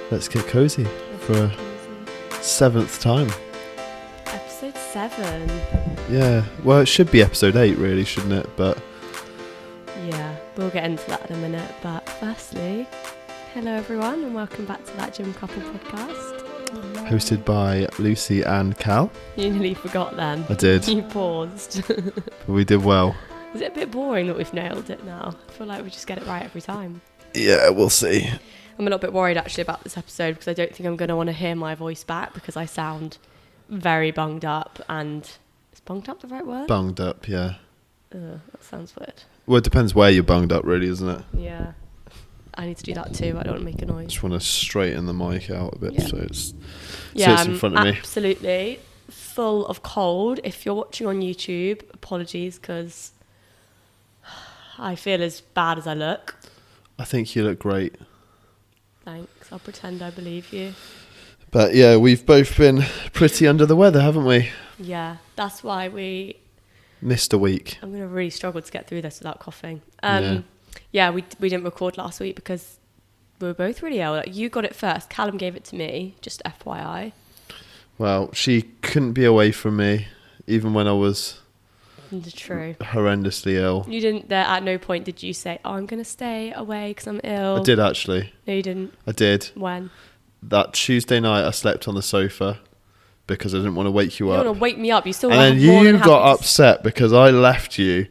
Let's get cozy for a 7th time. Episode 7. Yeah, well, it should be episode 8 really, shouldn't it? But Yeah, we'll get into that in a minute. But firstly, hello everyone and welcome back to That Gym Couple podcast. hosted by Lucy and Cal. You nearly forgot then. I did. You paused. But we did well. Is it a bit boring that we've nailed it now? I feel like we just get it right every time. Yeah, we'll see. I'm a little bit worried actually about this episode because I don't think I'm going to want to hear my voice back because I sound very bunged up and... Is bunged up the right word? Bunged up, yeah. That sounds weird. Well, it depends where you're bunged up really, isn't it? Yeah. I need to do that too. I don't want to make a noise. Just want to straighten the mic out a bit so it's in front of me. Absolutely full of cold. If you're watching on YouTube, apologies because I feel as bad as I look. I think you look great. Thanks. I'll pretend I believe you. But yeah, we've both been pretty under the weather, haven't we? Yeah, that's why we... Missed a week. I'm going to really struggle to get through this without coughing. Yeah, we didn't record last week because we were both really ill. Like, you got it first. Callum gave it to me, just FYI. Well, she couldn't be away from me, even when I was True. horrendously ill. You didn't, there at no point did you say, oh, I'm going to stay away because I'm ill. I did actually. No, you didn't. I did. When? That Tuesday night I slept on the sofa because I didn't want to wake you You up. don't want to wake me up. You still And then you got upset because I left you.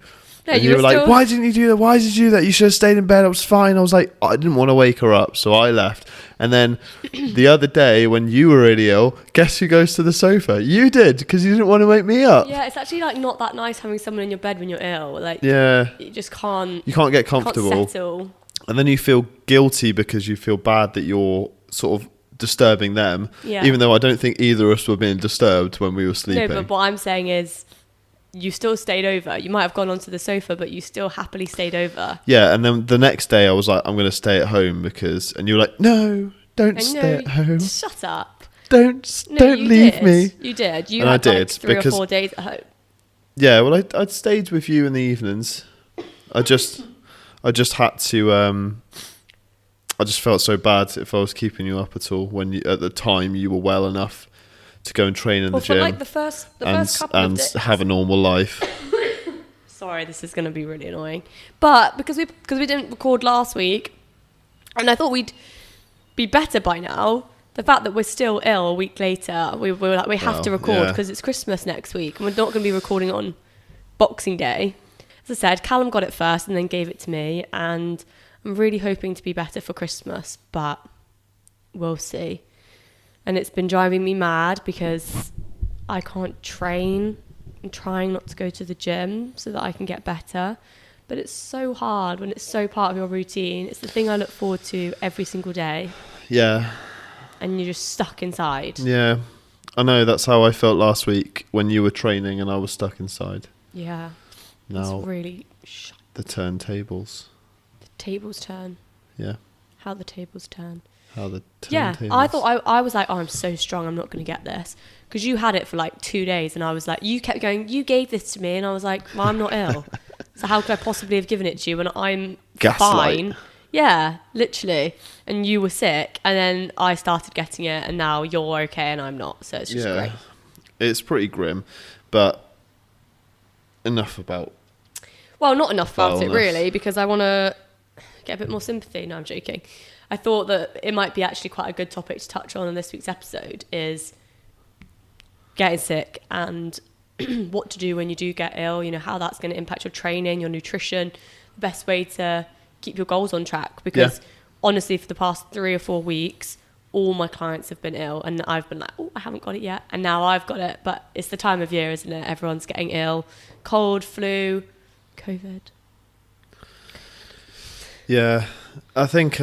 No, and you were like, why didn't you do that? Why did you do that? You should have stayed in bed. I was fine. I was like, I didn't want to wake her up, so I left. And then the other day when you were really ill, guess who goes to the sofa? You did, because you didn't want to wake me up. Yeah, it's actually like not that nice having someone in your bed when you're ill. Like, yeah, you just can't. You can't get comfortable. Can't settle. And then you feel guilty because you feel bad that you're sort of disturbing them. Yeah. Even though I don't think either of us were being disturbed when we were sleeping. No, but what I'm saying is, you still stayed over. You might have gone onto the sofa, but you still happily stayed over. Yeah, and then the next day I was like, I'm going to stay at home because... And you were like, no, don't stay at home. Shut up. Don't leave me. You did. You and had I did, like 3 or 4 days at home. Yeah, well, I'd stayed with you in the evenings. I just had to... I just felt so bad if I was keeping you up at all when at the time you were well enough to go and train in the gym. For like the first couple of days. And have a normal life. Sorry, this is going to be really annoying. But because we didn't record last week, and I thought we'd be better by now, the fact that we're still ill a week later, we were like, we have to record because it's Christmas next week, and we're not going to be recording on Boxing Day. As I said, Callum got it first and then gave it to me, and I'm really hoping to be better for Christmas, but we'll see. And it's been driving me mad because I can't train. I'm trying not to go to the gym so that I can get better. But it's so hard when it's so part of your routine. It's the thing I look forward to every single day. Yeah. And you're just stuck inside. Yeah. I know, that's how I felt last week when you were training and I was stuck inside. Yeah. Now, it's really... the turntables. The tables turn. Yeah. How the tables turn. How the turntables. Yeah, I thought I was like, oh, I'm so strong, I'm not going to get this. Because you had it for like 2 days and I was like, you kept going, you gave this to me. And I was like, well, I'm not ill. So how could I possibly have given it to you when I'm fine? Yeah, literally. And you were sick. And then I started getting it and now you're okay and I'm not. So it's just great. It's pretty grim. But enough about... Well, not enough about it really because I want to get a bit more sympathy. No, I'm joking. I thought that it might be actually quite a good topic to touch on in this week's episode is getting sick and what to do when you do get ill, you know, how that's going to impact your training, your nutrition, the best way to keep your goals on track. Because honestly, for the past 3 or 4 weeks, all my clients have been ill and I've been like, oh, I haven't got it yet. And now I've got it. But it's the time of year, isn't it? Everyone's getting ill. Cold, flu, COVID. Yeah, I think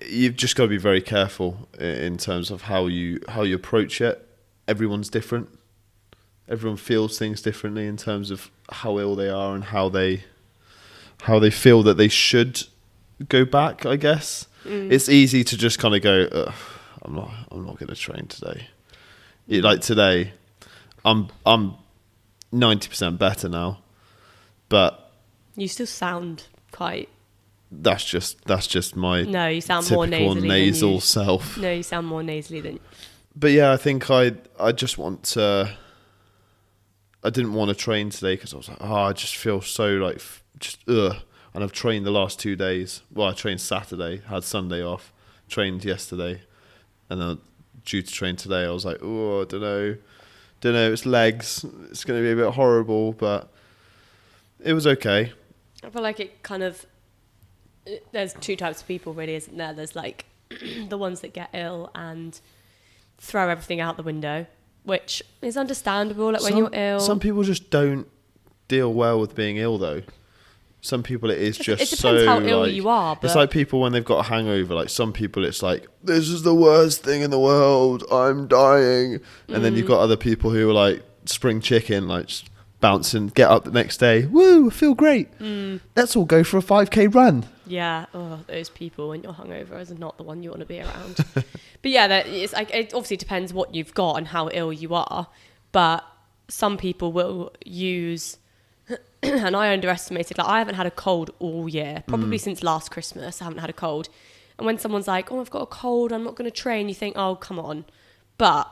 you've just got to be very careful in terms of how you approach it. Everyone's different. Everyone feels things differently in terms of how ill they are and how they feel that they should go back, I guess. It's easy to just kind of go, I'm not going to train today. Like today, I'm 90% better now, but you still sound quite that's just my No, you sound more typical nasally nasal than you. self. No, you sound more nasally than. But yeah, I think I just want to. I didn't want to train today because I was like, I just feel so like just ugh. And I've trained the last 2 days. Well, I trained Saturday, had Sunday off, trained yesterday, and then due to train today, I was like, oh, I don't know, it's legs. It's going to be a bit horrible, but it was okay. I feel like it kind of. There's two types of people, really, isn't there? There's like the ones that get ill and throw everything out the window, which is understandable. Like when you're ill, some people just don't deal well with being ill, though. Some people it is just it depends so how ill like, you are. But it's like people when they've got a hangover. Like some people, it's like this is the worst thing in the world. I'm dying, and then you've got other people who are like spring chicken, like just bouncing, get up the next day. Woo, I feel great. Let's all go for a 5K run. yeah, those people when you're hungover is not the one you want to be around. But yeah, it's like it obviously depends what you've got and how ill you are. But some people will use. And I underestimated, like I haven't had a cold all year, probably since last Christmas. I haven't had a cold. And when someone's like, oh, I've got a cold, I'm not going to train, you think, oh, come on. But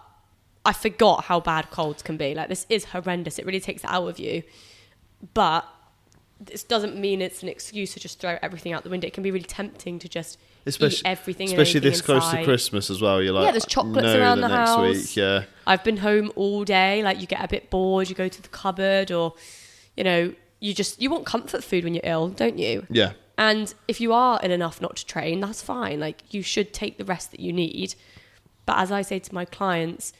I forgot how bad colds can be. Like, this is horrendous. It really takes it out of you. But this doesn't mean it's an excuse to just throw everything out the window. It can be really tempting to just eat everything especially and this close to inside. Christmas as well. You're like, Yeah, there's chocolates no, around the next house. week, yeah. I've been home all day. Like, you get a bit bored, you go to the cupboard, or, you know, you want comfort food when you're ill, don't you? Yeah. And if you are ill enough not to train, that's fine. Like, you should take the rest that you need. But as I say to my clients,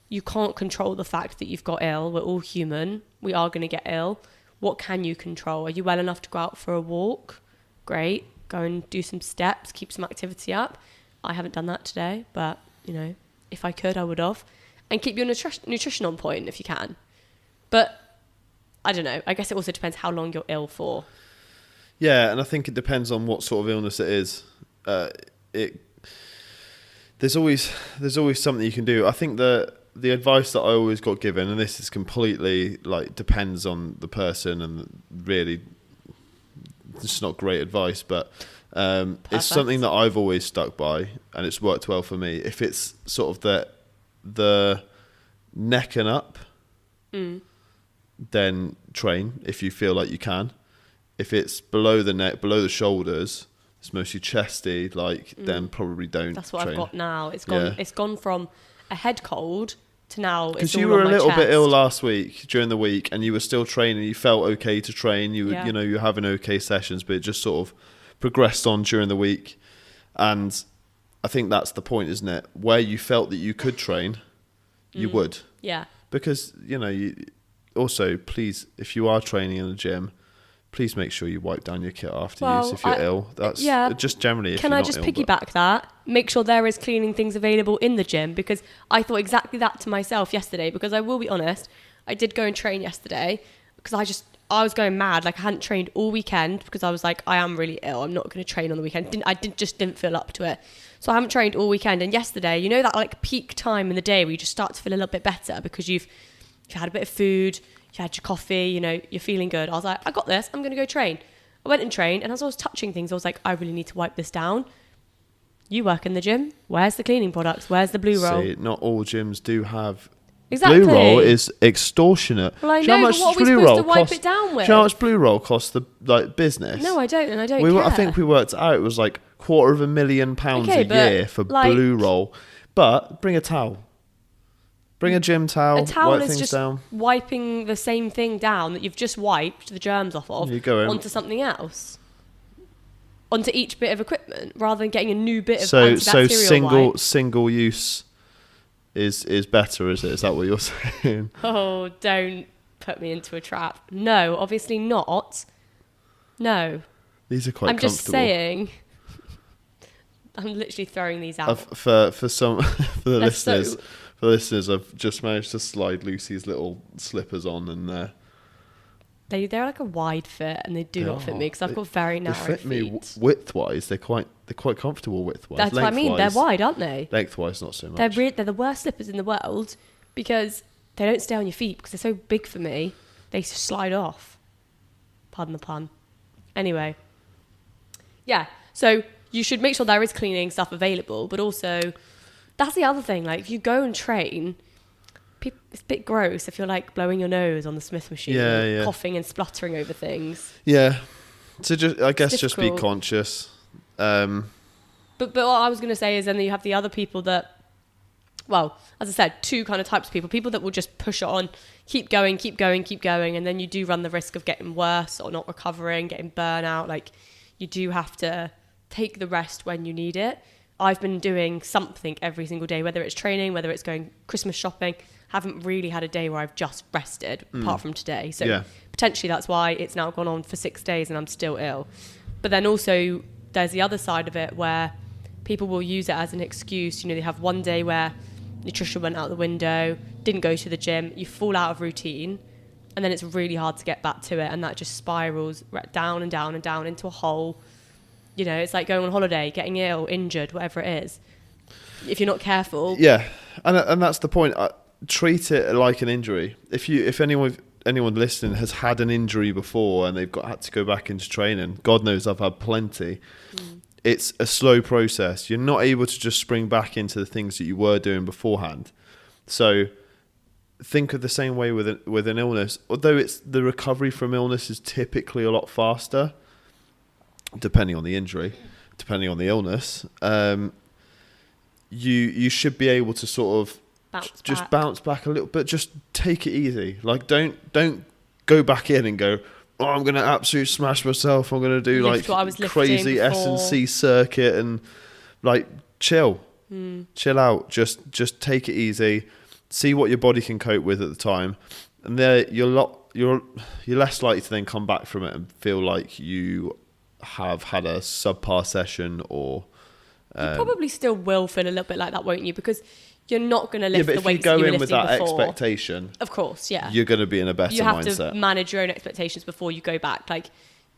you can't control the fact that you've got ill. We're all human. We are going to get ill. What can you control? Are you well enough to go out for a walk? Great. Go and do some steps, keep some activity up. I haven't done that today, but, you know, if I could, I would have. And keep your nutrition on point if you can. But I don't know. I guess it also depends how long you're ill for. Yeah, and I think it depends on what sort of illness it is. There's always something you can do. I think the advice that I always got given, and this is completely like depends on the person, and really, it's not great advice, but it's something that I've always stuck by, and it's worked well for me. If it's sort of the neck and up. Then train if you feel like you can. If it's below the neck, below the shoulders, it's mostly chesty, then probably don't. That's what train. I've got now. It's gone. Yeah. It's gone from a head cold to now. Because you were a little bit ill last week during the week, and you were still training. You felt okay to train. You were, you were having okay sessions, but it just sort of progressed on during the week. And I think that's the point, isn't it? Where you felt that you could train, you would. Yeah. Because also, please, if you are training in the gym, please make sure you wipe down your kit after use if you're ill. That's just generally if Can you're I not just ill, piggyback that? Make sure there is cleaning things available in the gym, because I thought exactly that to myself yesterday, because I will be honest, I did go and train yesterday because I was going mad. Like, I hadn't trained all weekend because I was like, I am really ill. I'm not going to train on the weekend. I didn't feel up to it. So I haven't trained all weekend. And yesterday, that like peak time in the day where you just start to feel a little bit better because you've had a bit of food, you had your coffee, you're feeling good. I was like, I got this, I'm going to go train. I went and trained, and as I was touching things, I was like, I really need to wipe this down. You work in the gym. Where's the cleaning products? Where's the blue roll? See, not all gyms do have... Exactly. Blue roll is extortionate. Well, I know, but what are we supposed to wipe it down with? Do you know how much blue roll costs the business? No, I don't, and I don't care. I think we worked it out. It was like £250,000 a year for blue roll. But bring a towel. Bring a gym towel. A towel wipe is things just down. wiping the same thing down that you've just wiped the germs off of onto something else. Onto each bit of equipment, rather than getting a new bit of antibacterial wipe. Single use is better, is it? Is that what you're saying? Oh, don't put me into a trap. No, obviously not. No. These are quite comfortable. I'm just saying. I'm literally throwing these out. For the listeners. For listeners, I've just managed to slide Lucy's little slippers on, and they're like a wide fit, and they do not fit me because I've got very narrow feet. They fit me width-wise. They're quite comfortable width-wise. That's what I mean. They're wide, aren't they? Lengthwise, not so much. They're the worst slippers in the world because they don't stay on your feet because they're so big for me. They slide off. Pardon the pun. Anyway, Yeah. So you should make sure there is cleaning stuff available, but also that's the other thing. Like if you go and train, it's a bit gross if you're like blowing your nose on the Smith machine, coughing and spluttering over things. Yeah. So I guess just be difficult. conscious. But what I was going to say is then you have the other people that, well, as I said, two kind of types of people that will just push it on, keep going. And then you do run the risk of getting worse or not recovering, getting burnout. Like you do have to take the rest when you need it. I've been doing something every single day, whether it's training, whether it's going Christmas shopping. Haven't really had a day where I've just rested apart from today. So potentially that's why it's now gone on for 6 days and I'm still ill. But then also there's the other side of it where people will use it as an excuse. You know, they have one day where nutrition went out the window, didn't go to the gym, you fall out of routine, and then it's really hard to get back to it, and that just spirals down and down and down into a hole. You know, it's like going on holiday, getting ill, injured, whatever it is. If you're not careful. Yeah, and that's the point. Treat it like an injury. If anyone listening has had an injury before and they've had to go back into training, God knows I've had plenty. It's a slow process. You're not able to just spring back into the things that you were doing beforehand. So think of the same way with an illness. Although the recovery from illness is typically a lot faster, depending on the injury, depending on the illness. You should be able to sort of bounce back a little bit. Just take it easy. Like don't go back in and go, oh, I'm going to absolutely smash myself. I'm going to do like crazy S&C circuit and like chill out. Just take it easy. See what your body can cope with at the time, and there you're less likely to then come back from it and feel like you have had a subpar session. Or you probably still will feel a little bit like that, won't you? Because you're not going to lift the weights that you were lifting before. If you go in with that expectation, of course, yeah, you're going to be in a better mindset. You have to manage your own expectations before you go back. Like,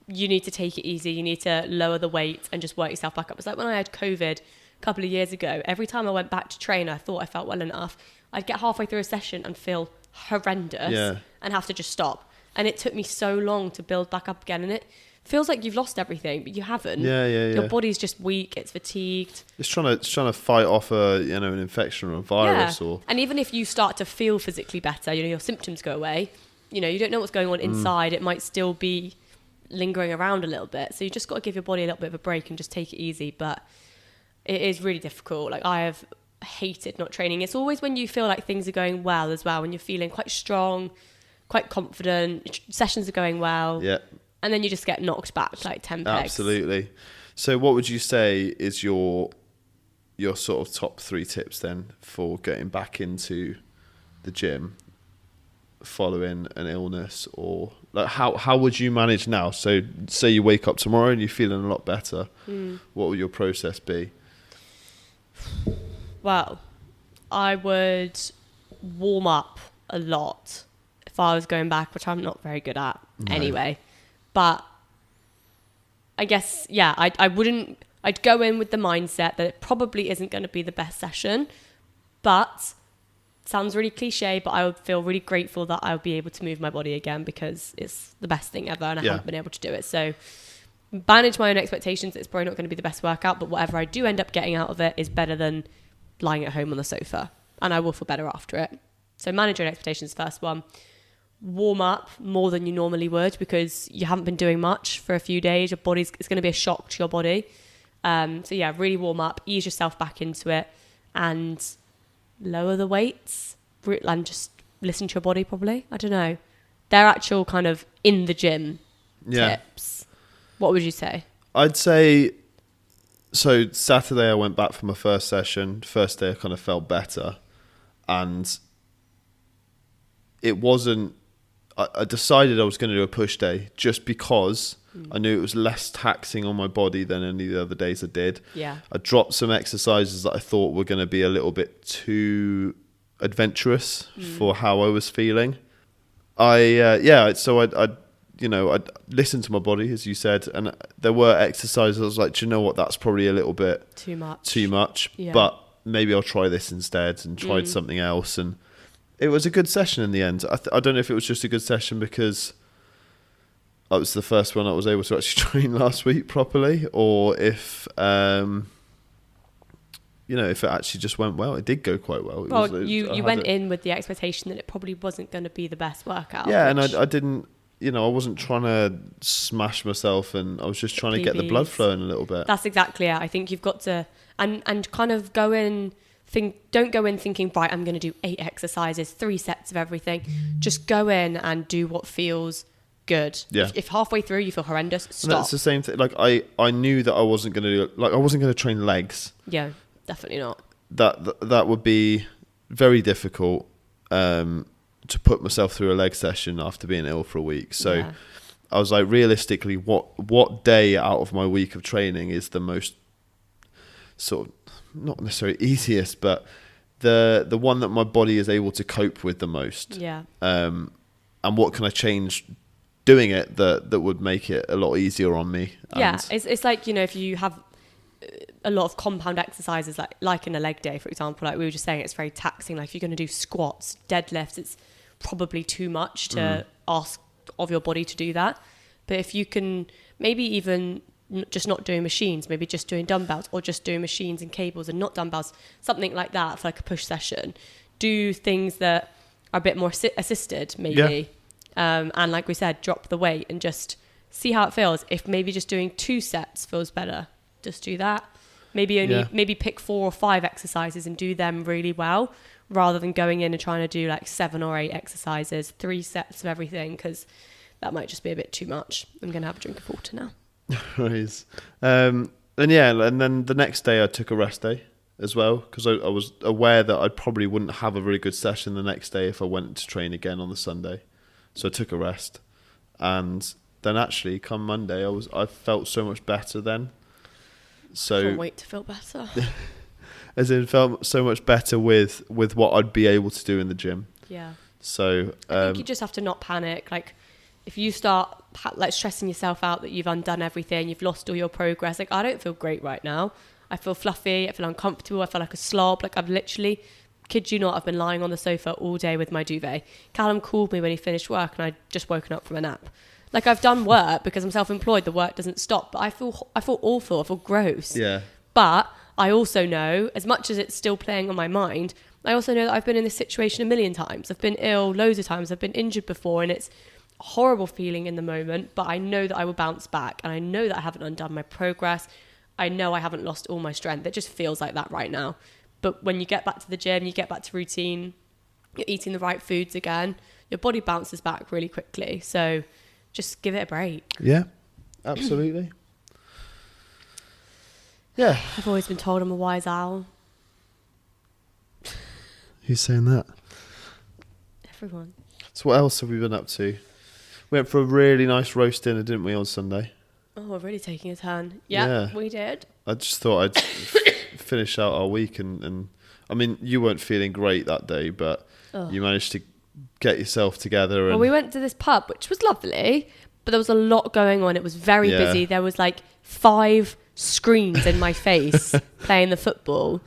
you need to take it easy. You need to lower the weight and just work yourself back up. It's like when I had COVID a couple of years ago. Every time I went back to train, I thought I felt well enough. I'd get halfway through a session and feel horrendous and have to just stop. And it took me so long to build back up again. And it feels like you've lost everything, but you haven't. Your body's just weak. It's fatigued. It's trying to fight off an infection or a virus. Or and even if you start to feel physically better, your symptoms go away. You don't know what's going on inside. It might still be lingering around a little bit. So you just got to give your body a little bit of a break and just take it easy. But it is really difficult. Like, I have hated not training. It's always when you feel like things are going well as well, when you're feeling quite strong, quite confident, sessions are going well. Yeah. And then you just get knocked back like 10 pegs. Absolutely. So what would you say is your sort of top 3 tips then for getting back into the gym following an illness? Or like how would you manage now? So say you wake up tomorrow and you're feeling a lot better. What would your process be? Well, I would warm up a lot if I was going back, which I'm not very good at anyway. But I guess, I'd go in with the mindset that it probably isn't going to be the best session, but sounds really cliche, but I would feel really grateful that I would be able to move my body again, because it's the best thing ever and I haven't been able to do it. So manage my own expectations. It's probably not going to be the best workout, but whatever I do end up getting out of it is better than lying at home on the sofa, and I will feel better after it. So manage your own expectations, first one. Warm up more than you normally would, because you haven't been doing much for a few days. Your body's, it's going to be a shock to your body. So really warm up, ease yourself back into it, and lower the weights and just listen to your body. Probably, I don't know, they're actual kind of in the gym tips. What would you say? I'd say, so Saturday I went back for my first session. First day I kind of felt better, and it wasn't, I decided I was going to do a push day just because I knew it was less taxing on my body than any of the other days I did. Yeah. I dropped some exercises that I thought were going to be a little bit too adventurous for how I was feeling. So I'd listened to my body, as you said, and there were exercises I was like, do you know what, that's probably a little bit too much, but maybe I'll try this instead, and tried something else, and it was a good session in the end. I don't know if it was just a good session because I was the first one I was able to actually train last week properly, or if if it actually just went well. It did go quite well. You went in with the expectation that it probably wasn't going to be the best workout. Yeah, and I didn't, I wasn't trying to smash myself, and I was just trying to get the blood flowing a little bit. That's exactly it. I think you've got to, and kind of go in, don't go in thinking, right, I'm going to do 8 exercises, 3 sets of everything. Just go in and do what feels good. Yeah. If halfway through you feel horrendous, stop. And that's the same thing. Like I knew that I wasn't going to do, I wasn't going to train legs. Yeah, definitely not. That would be very difficult to put myself through a leg session after being ill for a week. So yeah. I was like, realistically, what day out of my week of training is the most sort of, not necessarily easiest, but the one that my body is able to cope with the most. Yeah. And what can I change doing it that would make it a lot easier on me? Yeah, it's like, if you have a lot of compound exercises, like in a leg day, for example, like we were just saying, it's very taxing. Like if you're going to do squats, deadlifts, it's probably too much to ask of your body to do that. But if you can maybe even just not doing machines, maybe just doing dumbbells, or just doing machines and cables and not dumbbells, something like that for like a push session, do things that are a bit more assisted maybe. Yeah. And like we said, drop the weight and just see how it feels. If maybe just doing 2 sets feels better, just do that. Maybe pick 4 or 5 exercises and do them really well, rather than going in and trying to do like 7 or 8 exercises, 3 sets of everything, because that might just be a bit too much. I'm going to have a drink of water now. Nice. And then the next day I took a rest day as well, because I was aware that I probably wouldn't have a really good session the next day if I went to train again on the Sunday. So I took a rest, and then actually come Monday I felt so much better then. So I can't wait to feel better. As in, felt so much better with what I'd be able to do in the gym. Yeah. So I think you just have to not panic. Like if you start like stressing yourself out that you've undone everything, you've lost all your progress. Like I don't feel great right now. I feel fluffy. I feel uncomfortable. I feel like a slob. Like I've literally, kid you not, I've been lying on the sofa all day with my duvet. Callum called me when he finished work, and I'd just woken up from a nap. Like I've done work because I'm self-employed. The work doesn't stop, but I feel awful. I feel gross. Yeah. But I also know, as much as it's still playing on my mind, I also know that I've been in this situation a million times. I've been ill loads of times. I've been injured before, and it's a horrible feeling in the moment, but I know that I will bounce back, and I know that I haven't undone my progress. I know I haven't lost all my strength. It just feels like that right now. But when you get back to the gym, you get back to routine, you're eating the right foods again, your body bounces back really quickly. So just give it a break. Yeah, absolutely. Yeah. I've always been told I'm a wise owl. Who's saying that? Everyone. So what else have we been up to? We went for a really nice roast dinner, didn't we, on Sunday? Oh, we're really taking a turn. Yeah, we did. I just thought I'd finish out our week, and I mean, you weren't feeling great that day, but you managed to get yourself together. And well, we went to this pub, which was lovely, but there was a lot going on. It was very busy. There was like 5 screens in my face playing the football,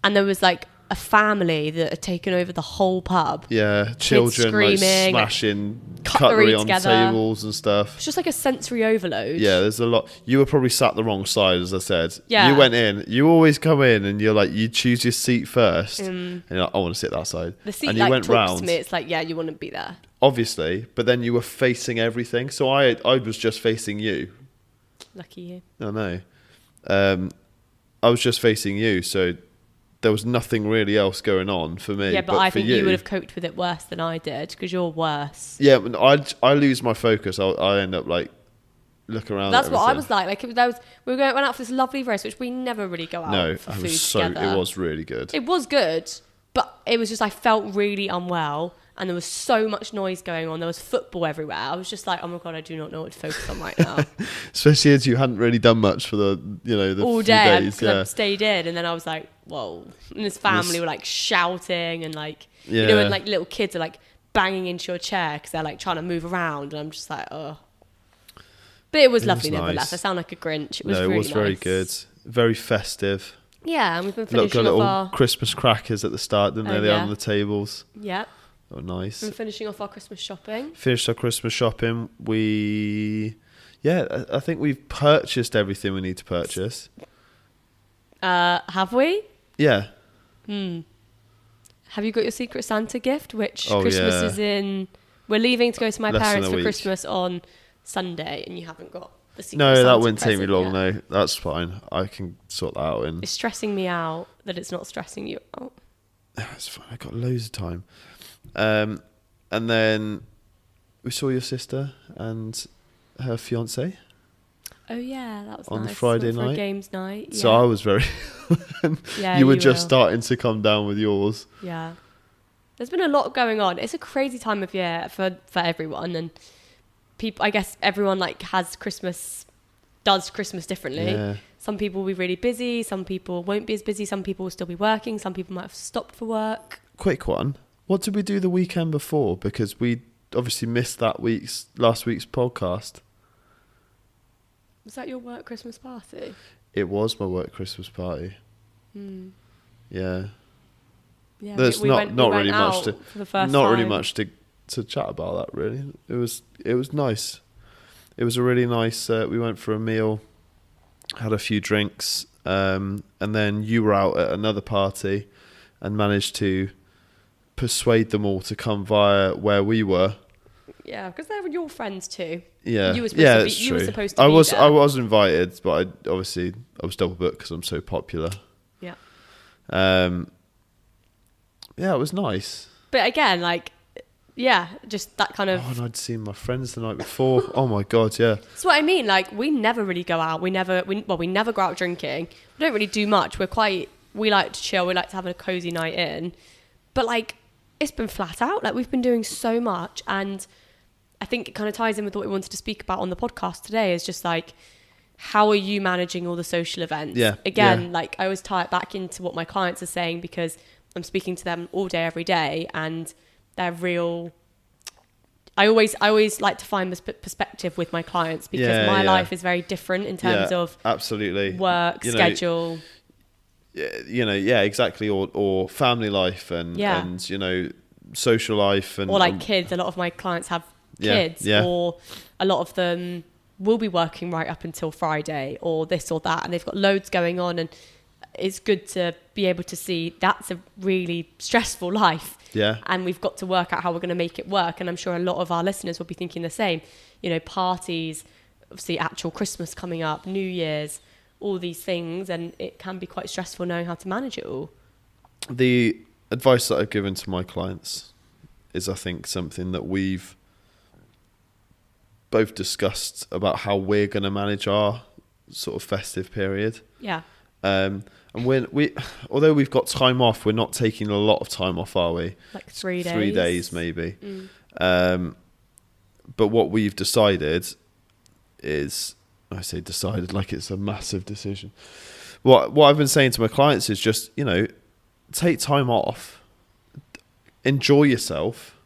and there was like a family that had taken over the whole pub. Yeah, children screaming, like smashing cutlery on tables and stuff. It's just like a sensory overload. Yeah, there's a lot. You were probably sat the wrong side, as I said. Yeah. You went in. You always come in and you're like, you choose your seat first, and you're like, I want to sit that side. The seat and you like went talks round, to me. It's like, yeah, you want to be there. Obviously, but then you were facing everything. So I was just facing you. Lucky you. I know. I was just facing you, so there was nothing really else going on for me. Yeah, but I think you would have coped with it worse than I did, because you're worse. Yeah, I lose my focus. I end up like looking around. That's what I was like. We went out for this lovely roast, which we never really go out for food together. It was really good. It was good, but it was just I felt really unwell, and there was so much noise going on. There was football everywhere. I was just like, oh my God, I do not know what to focus on right now. Especially as you hadn't really done much for the all few day days. because I stayed in, and then I was like, whoa. And this family were like shouting, and like when like little kids are like banging into your chair because they're like trying to move around, and I'm just like, oh. But it was lovely nevertheless. I sound like a Grinch. It was really nice. Very good. Very festive. Yeah, and we've been finishing got off little our Christmas crackers at the start, didn't they? They are on the tables. Yeah. They were nice. And finishing off our Christmas shopping. Finished our Christmas shopping. I think we've purchased everything we need to purchase. Have we? Yeah. Have you got your Secret Santa gift, which Oh, Christmas yeah. is in? We're leaving to go to my Less than parents a for week. Christmas on Sunday, and you haven't got the Secret No, Santa that wouldn't take me present long. yet. No, that's fine. I can sort that out in. It's stressing me out that it's not stressing you out. It's fine. I got loads of time. And then we saw your sister and her fiance. Oh yeah, that was On the nice. Friday Went for a night. games night. So yeah. I was very. Yeah, you were just were. starting to come down with yours. Yeah. There's been a lot going on. It's a crazy time of year for everyone, and people. I guess everyone does Christmas differently. Yeah. Some people will be really busy. Some people won't be as busy. Some people will still be working. Some people might have stopped for work. Quick one. What did we do the weekend before? Because we obviously missed last week's podcast. Was that your work Christmas party? It was my work Christmas party. Yeah. Yeah, There's we not went really much out to for the first not time. really much to chat about that really. It was nice. It was a really nice. We went for a meal, had a few drinks, and then you were out at another party, and managed to persuade them all to come via where we were. Yeah, because they were your friends too. Yeah, You were supposed yeah, to be, it's you true. were supposed to I be was there. I was invited, but I was double booked because I'm so popular. Yeah. Yeah, it was nice. But again, just that kind of. Oh, and I'd seen my friends the night before. Oh my god, yeah. That's what I mean. We never really go out. We never go out drinking. We don't really do much. We like to chill. We like to have a cozy night in. But it's been flat out. We've been doing so much, and I think it kind of ties in with what we wanted to speak about on the podcast today. Is just how are you managing all the social events? Yeah. Again, I always tie it back into what my clients are saying because I'm speaking to them all day, every day, and they're real. I always like to find this perspective with my clients because my life is very different in terms of absolutely work, schedule. Exactly, or family life and social life and Kids. A lot of my clients have Yeah, kids, yeah. or a lot of them will be working right up until Friday, or this or that, and they've got loads going on, and it's good to be able to see that's a really stressful life. Yeah. And we've got to work out how we're going to make it work. And I'm sure a lot of our listeners will be thinking the same. Parties, obviously actual Christmas coming up, New Year's, all these things. And it can be quite stressful knowing how to manage it all. The advice that I've given to my clients is, I think, something that we've both discussed about how we're going to manage our sort of festive period. Yeah. And although we've got time off, we're not taking a lot of time off, are we? 3 days. 3 days maybe. But what we've decided is, I say decided like it's a massive decision. What I've been saying to my clients is just, take time off, enjoy yourself,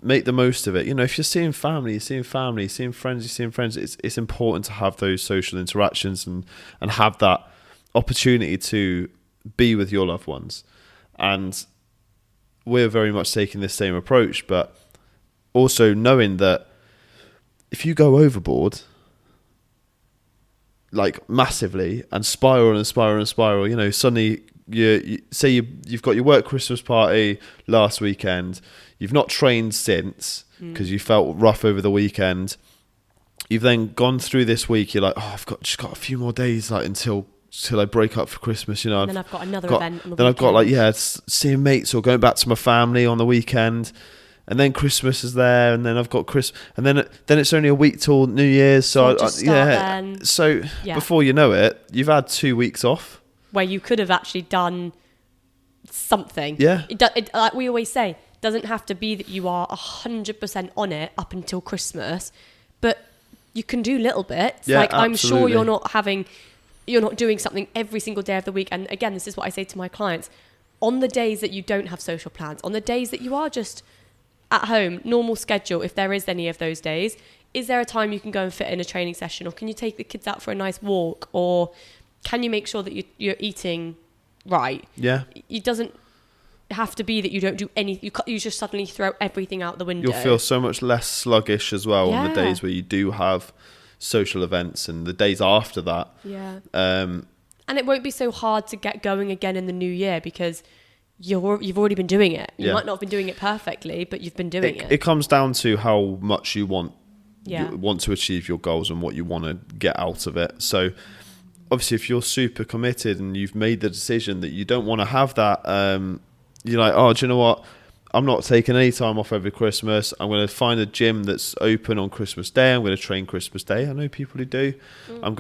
make the most of it. If you're seeing family, you're seeing family, seeing friends, you're seeing friends. It's important to have those social interactions and have that opportunity to be with your loved ones. And we're very much taking this same approach, but also knowing if you go overboard, massively, and spiral and spiral and spiral, suddenly you've got your work Christmas party last weekend, you've not trained since because you felt rough over the weekend, you've then gone through this week, you're like, oh, I've just got a few more days until I break up for Christmas, And then I've got another event on the weekend. I've got seeing mates or going back to my family on the weekend, and then Christmas is there, and then I've got Christmas, and then it's only a week till New Year's, so then. So before you know it, you've had 2 weeks off where you could have actually done something. Yeah. Like we always say, doesn't have to be that you are 100% on it up until Christmas, but you can do little bits. Yeah, I'm sure absolutely. you're not doing something every single day of the week. And again, this is what I say to my clients. On the days that you don't have social plans, on the days that you are just at home, normal schedule, if there is any of those days, is there a time you can go and fit in a training session, or can you take the kids out for a nice walk, or can you make sure that you're eating right? Yeah. have to be that you don't do anything. You just suddenly throw everything out the window. You'll feel so much less sluggish as well on the Yeah. days where you do have social events and the days after that. Yeah. Um, And it won't be so hard to get going again in the new year because you've already been doing it. You Yeah. might not have been doing it perfectly, but you've been doing it. It comes down to how much you want Yeah. you want to achieve your goals and what you want to get out of it. So obviously if you're super committed and you've made the decision that you don't want to have that, you're like, oh, do you know what? I'm not taking any time off over Christmas. I'm going to find a gym that's open on Christmas Day. I'm going to train Christmas Day. I know people who do. I'm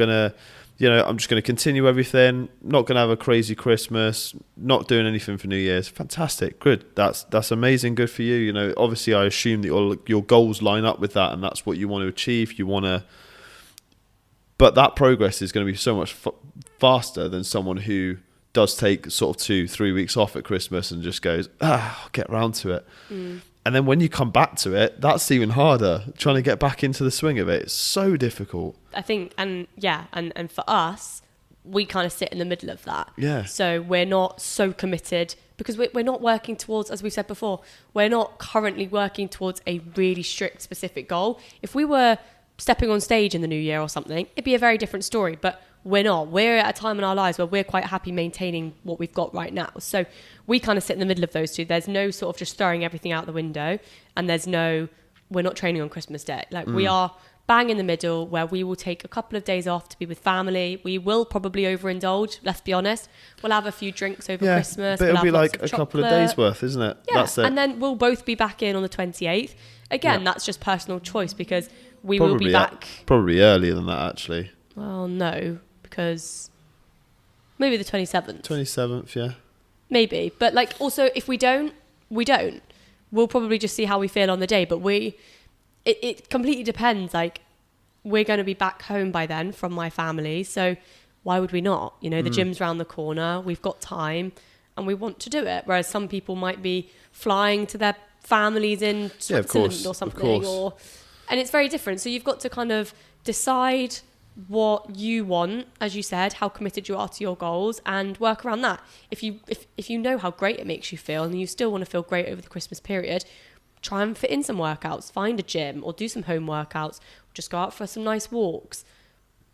just going to continue everything. Not going to have a crazy Christmas. Not doing anything for New Year's. Fantastic. Good. That's amazing. Good for you. You know, obviously I assume that your goals line up with that and that's what you want to achieve. But that progress is going to be so much faster than someone who does take sort of 2-3 weeks off at Christmas and just goes, I'll get round to it. And then when you come back to it, that's even harder. Trying to get back into the swing of it. It's so difficult. I think, and for us, we kind of sit in the middle of that. Yeah. So we're not so committed because we're not working towards, as we said before, we're not currently working towards a really strict, specific goal. If we were stepping on stage in the new year or something, it'd be a very different story. But we're not. We're at a time in our lives where we're quite happy maintaining what we've got right now. So we kind of sit in the middle of those two. There's no sort of just throwing everything out the window, and we're not training on Christmas Day. Like we are bang in the middle where we will take a couple of days off to be with family. We will probably overindulge, let's be honest. We'll have a few drinks over Christmas. But it'll we'll be have like lots a of couple of chocolate. days worth, isn't it? Yeah, That's it. and then we'll both be back in on the 28th. Again, that's just personal choice because we will be back. Probably earlier than that, actually. Well, no, because maybe the 27th. 27th, yeah. Maybe. But like also if we don't, we don't. We'll probably just see how we feel on the day. But it completely depends. Like we're going to be back home by then from my family. So why would we not? You know, the gym's round the corner. We've got time and we want to do it. Whereas some people might be flying to their families in Switzerland or something. And it's very different. So you've got to kind of decide what you want, as you said, how committed you are to your goals, and work around that. If you know how great it makes you feel and you still want to feel great over the Christmas period, try and fit in some workouts, find a gym or do some home workouts, just go out for some nice walks,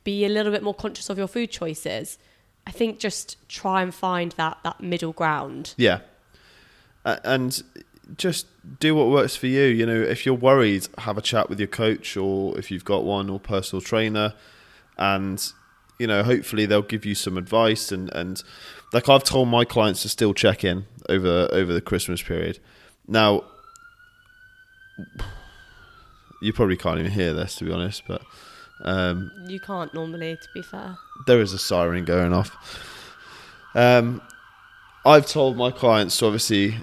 be a little bit more conscious of your food choices. I think just try and find that middle ground. Yeah. And just do what works for you. You know, if you're worried, have a chat with your coach, or if you've got one, or personal trainer, and you know, hopefully they'll give you some advice. And like I've told my clients to still check in over the Christmas period. Now, you probably can't even hear this, to be honest, but you can't normally, to be fair. There is a siren going off. I've told my clients to obviously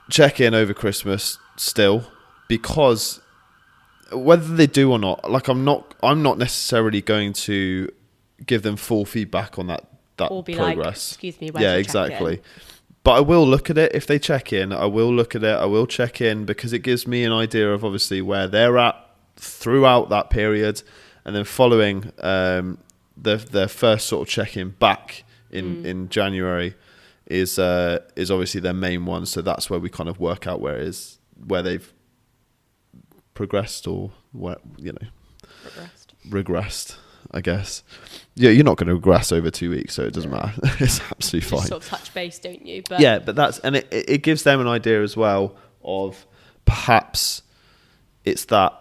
check in over Christmas still, because whether they do or not, like I'm not necessarily going to give them full feedback on that or be progress. Like, excuse me, where's your exactly. check-in? But I will look at it if they check in. I will look at it. I will check in, because it gives me an idea of obviously where they're at throughout that period, and then following their first sort of check-in back in January is obviously their main one. So that's where we kind of work out where they've progressed or where, you know, regressed, I guess. Yeah, you're not going to regress over 2 weeks, so it doesn't matter. It's absolutely fine. Just sort of touch base, don't you? But yeah, but that's, and it gives them an idea as well of perhaps it's that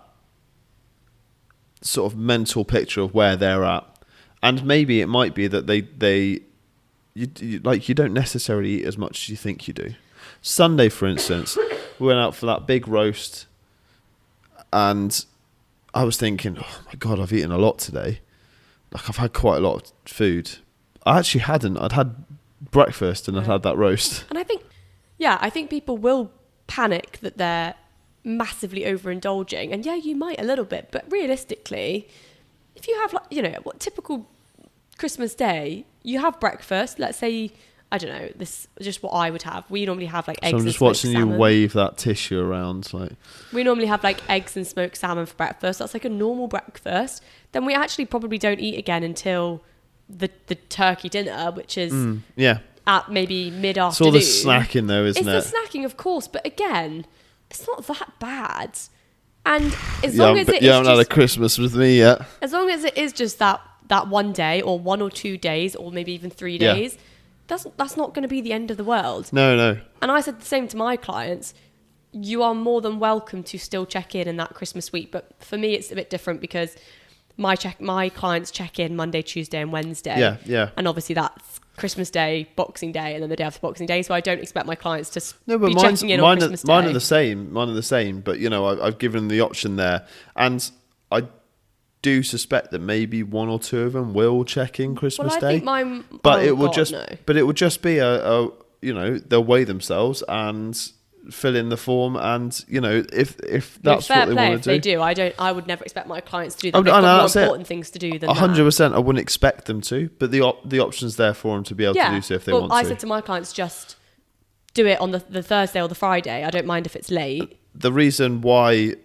sort of mental picture of where they're at, and maybe it might be that you don't necessarily eat as much as you think you do. Sunday, for instance, we went out for that big roast, and I was thinking, oh my God, I've eaten a lot today. Like, I've had quite a lot of food. I actually hadn't. I'd had breakfast and I'd had that roast. And I think people will panic that they're massively overindulging. And yeah, you might a little bit, but realistically, if you have, like, you know, what typical Christmas day, you have breakfast, let's say, I don't know, this is just what I would have. We normally have like eggs and So I'm just smoked watching salmon. you wave that tissue around. Like, we normally have like eggs and smoked salmon for breakfast. That's like a normal breakfast. Then we actually probably don't eat again until the turkey dinner, which is at maybe mid-afternoon. It's all the snacking though, isn't it? It's the snacking, of course, but again, it's not that bad. And as long as you haven't had a Christmas with me yet. As long as it is just that one day or 1 or 2 days or maybe even 3 days, that's not going to be the end of the world. No. And I said the same to my clients. You are more than welcome to still check in that Christmas week. But for me, it's a bit different because my clients check in Monday, Tuesday and Wednesday. Yeah. And obviously that's Christmas Day, Boxing Day, and then the day after Boxing Day. So I don't expect my clients to be checking in on Christmas Day. Mine are the same. But, I've given them the option there. And I do suspect that maybe 1 or 2 of them will check in Christmas Day. Think mine... But it will just be a they'll weigh themselves and fill in the form, and if that's what they want to do. If they do, I would never expect my clients to do that. They've got more important things to do than 100%. I wouldn't expect them to, but the option's there for them to be able to do so if they want to. I said to my clients, just do it on the Thursday or the Friday. I don't mind if it's late. The reason why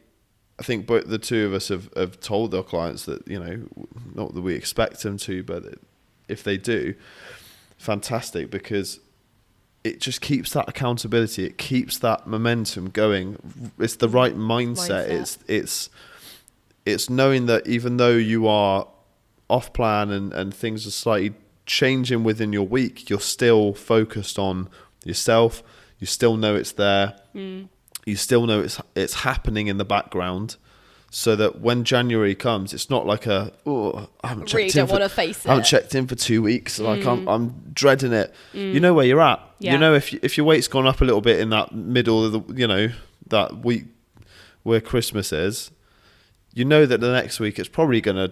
I think both the two of us have told our clients that, not that we expect them to, but if they do, fantastic, because it just keeps that accountability. It keeps that momentum going. It's the right mindset. It's knowing that even though you are off plan and things are slightly changing within your week, you're still focused on yourself. You still know it's there. You still know it's happening in the background, so that when January comes, it's not like I haven't checked in. Want to face it. I haven't checked in for 2 weeks. Like I'm dreading it. You know where you're at. Yeah. You know if your weight's gone up a little bit in that middle of the that week where Christmas is, you know that the next week it's probably going to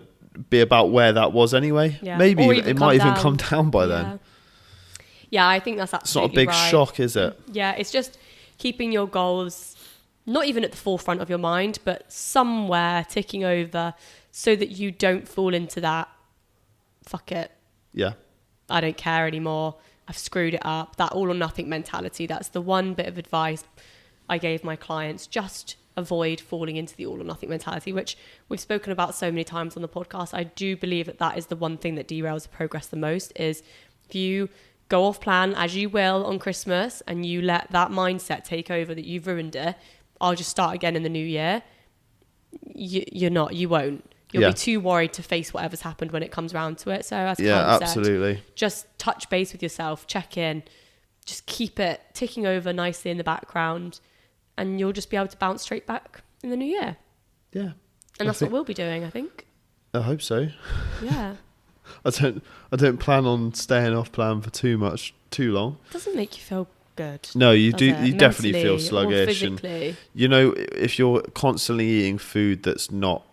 be about where that was anyway. Yeah. Maybe it might even come down by then. Yeah, I think that's absolutely It's not a big shock, is it? Yeah, it's just keeping your goals not even at the forefront of your mind, but somewhere ticking over so that you don't fall into that, fuck it. Yeah. I don't care anymore. I've screwed it up. That all or nothing mentality. That's the one bit of advice I gave my clients. Just avoid falling into the all or nothing mentality, which we've spoken about so many times on the podcast. I do believe that is the one thing that derails the progress the most, is if you go off plan, as you will on Christmas, and you let that mindset take over that you've ruined it, I'll just start again in the new year. You won't. You'll be too worried to face whatever's happened when it comes around to it. So as Callum said, just touch base with yourself, check in, just keep it ticking over nicely in the background, and you'll just be able to bounce straight back in the new year. Yeah. And that's what we'll be doing, I think. I hope so. Yeah. I don't plan on staying off plan for too long. It doesn't make you feel good. No, you do. You definitely feel sluggish. Or physically. And if you're constantly eating food that's not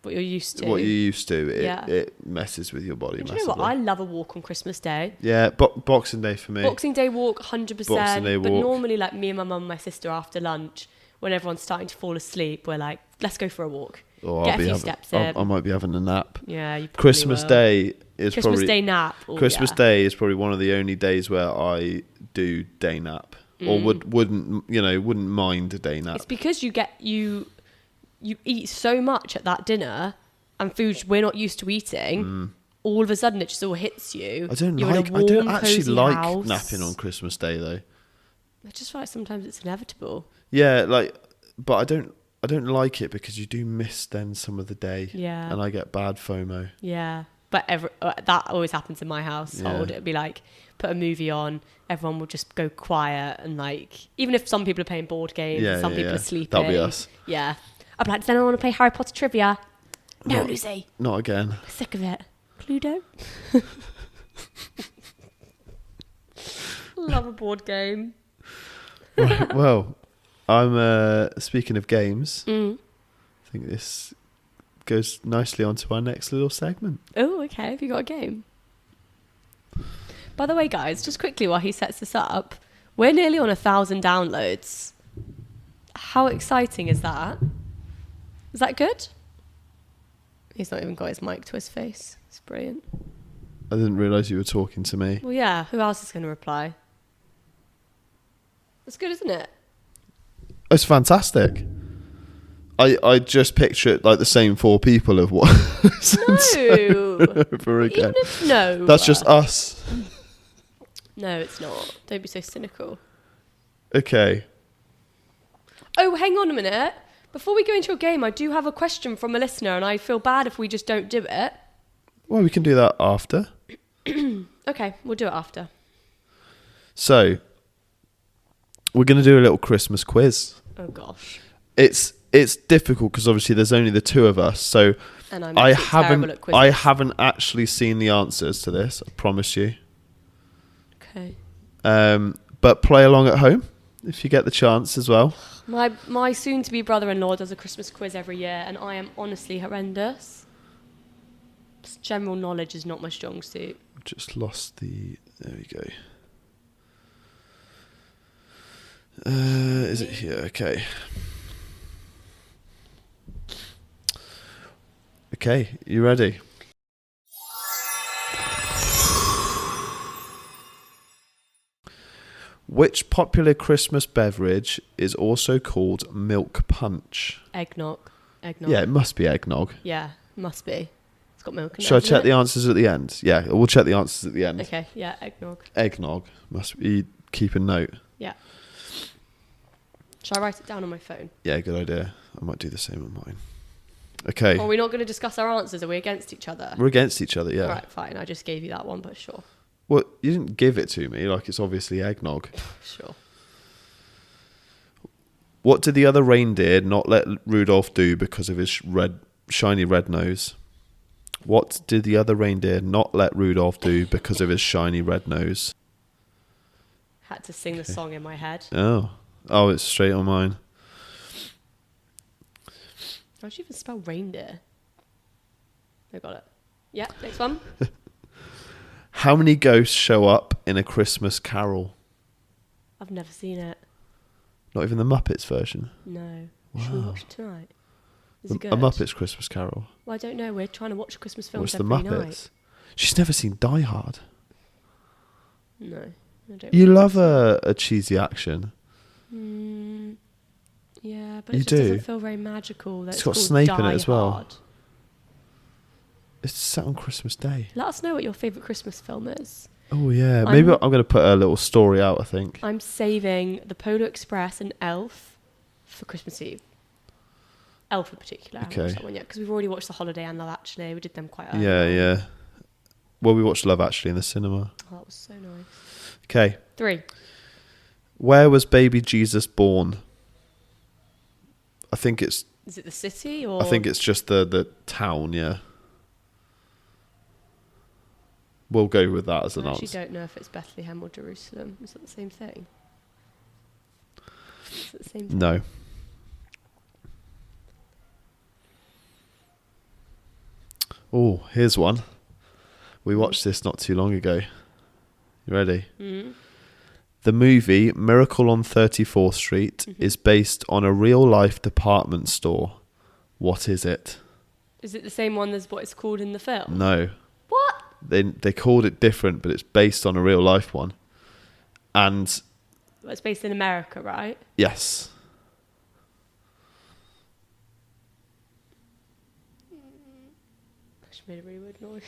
what you're used to, it messes with your body. Do you know what? I love a walk on Christmas Day. Yeah, Boxing Day for me. Boxing Day walk, 100%. Boxing Day walk. But normally, like me and my mum and my sister after lunch, when everyone's starting to fall asleep, we're like, let's go for a walk. Get a few steps in. I might be having a nap. Yeah, you probably Christmas will. Day is Christmas Day nap. Christmas Day is probably one of the only days where I do day nap, or wouldn't mind a day nap. It's because you eat so much at that dinner, and foods we're not used to eating. All of a sudden, it just all hits you. I don't actually like napping on Christmas Day though. I just feel like sometimes it's inevitable. Yeah, but I don't like it because you do miss then some of the day. Yeah. And I get bad FOMO. Yeah. But that always happens in my household. Yeah. It'd be like, put a movie on, everyone will just go quiet, and even if some people are playing board games, some people are sleeping. That'll be us. Yeah. I'd be like, does anyone want to play Harry Potter trivia? No, Lucy. Not again. I'm sick of it. Cluedo? Love a board game. Right, well, I'm speaking of games. I think this goes nicely onto our next little segment. Oh, okay. Have you got a game? By the way, guys, just quickly while he sets this up, we're nearly on 1,000 downloads. How exciting is that? Is that good? He's not even got his mic to his face. It's brilliant. I didn't realise you were talking to me. Well, yeah. Who else is going to reply? That's good, isn't it? It's fantastic. I just picture it like the same 4 people have what. No. Over again. Even if no. That's just us. No, it's not. Don't be so cynical. Okay. Oh, hang on a minute. Before we go into your game, I do have a question from a listener, and I feel bad if we just don't do it. Well, we can do that after. Okay, we'll do it after. So, we're going to do a little Christmas quiz. Oh gosh. It's difficult because obviously there's only the two of us. So And I'm terrible at quizzes. I haven't actually seen the answers to this. I promise you. Okay. But play along at home if you get the chance as well. My soon-to-be brother-in-law does a Christmas quiz every year, and I am honestly horrendous. Just general knowledge is not my strong suit. Just lost the. There we go. Is it here? Okay. Okay, you ready? Which popular Christmas beverage is also called milk punch? Eggnog. Yeah, it must be eggnog. Yeah, must be. It's got milk in it. Shall I check the answers at the end? Yeah, we'll check the answers at the end. Okay, yeah, eggnog. Eggnog. Must be. Keep a note. Yeah. Shall I write it down on my phone? Yeah, good idea. I might do the same on mine. Okay. Are we not going to discuss our answers? Are we against each other? We're against each other, yeah. All right, fine. I just gave you that one, but sure. Well, you didn't give it to me. Like, it's obviously eggnog. Sure. What did the other reindeer not let Rudolph do because of his shiny red nose? What did the other reindeer not let Rudolph do because of his shiny red nose? Had to sing the song in my head. Oh, it's straight on mine. How do you even spell reindeer? I got it. Yeah, next one. How many ghosts show up in A Christmas Carol? I've never seen it. Not even the Muppets version? No. Wow. Should we watch it tonight? Is it good? A Muppets Christmas Carol. Well, I don't know. We're trying to watch Christmas films What's the every Muppets? night. She's never seen Die Hard. No, I don't. You love a cheesy action. Yeah, but You it just do? doesn't feel very magical. It's got Snape in it as well. It's set on Christmas Day. Let us know what your favourite Christmas film is. Oh, yeah. Maybe I'm going to put a little story out, I think. I'm saving The Polar Express and Elf for Christmas Eve. Elf in particular. I haven't watched that one yet because we've already watched The Holiday and Love Actually. We did them quite early. Yeah. Well, we watched Love Actually in the cinema. Oh, that was so nice. Okay. 3. Where was baby Jesus born? I think it's... Is it the city or... I think it's just the town, yeah. We'll go with that as an answer. I actually don't know if it's Bethlehem or Jerusalem. Is that the same thing? Is it the same thing? No. Oh, here's one. We watched this not too long ago. You ready? Mm-hmm. The movie Miracle on 34th Street is based on a real-life department store. What is it? Is it the same one as what it's called in the film? No. What? They called it different, but it's based on a real-life one. And... Well, it's based in America, right? Yes. She made a really weird noise.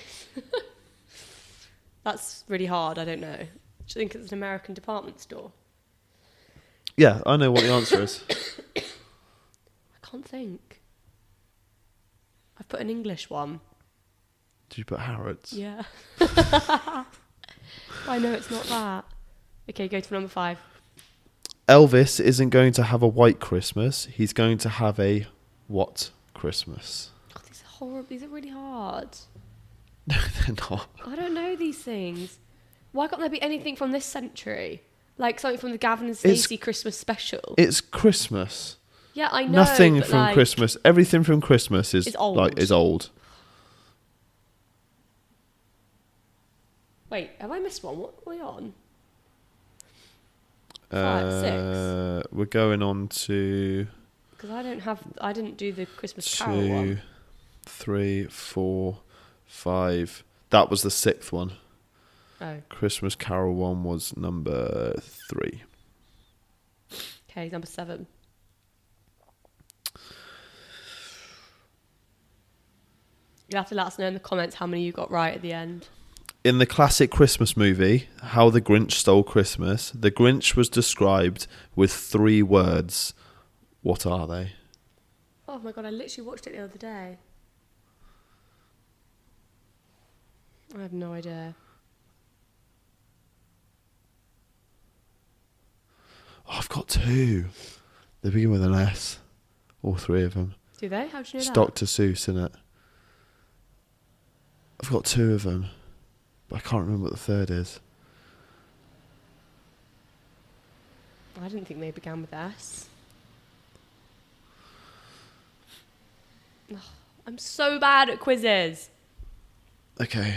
That's really hard. I don't know. Do you think it's an American department store? Yeah, I know what the answer is. I can't think. I've put an English one. Did you put Harrods? Yeah. I know it's not that. Okay, go to number 5. Elvis isn't going to have a white Christmas. He's going to have a what Christmas? God, these are horrible. These are really hard. No, they're not. I don't know these things. Why can't there be anything from this century? Like something from the Gavin and Stacey Christmas special. It's Christmas. Yeah, I know. Nothing from Christmas. Everything from Christmas is old. is old. Wait, have I missed one? What are we on? 5, 6. We're going on to... Because I didn't do the Christmas Carol one. 2, 3, 4, 5. That was the 6th one. Oh. Christmas Carol one was number 3. Okay, number 7. You have to let us know in the comments how many you got right at the end. In the classic Christmas movie, How the Grinch Stole Christmas, the Grinch was described with 3 words. What are they? Oh my god, I literally watched it the other day. I have no idea. Oh, I've got 2. They begin with an S. All 3 of them. Do they? How do you know It's that? Dr. Seuss, innit? I've got 2 of them. But I can't remember what the third is. I didn't think they began with S. Ugh, I'm so bad at quizzes. Okay.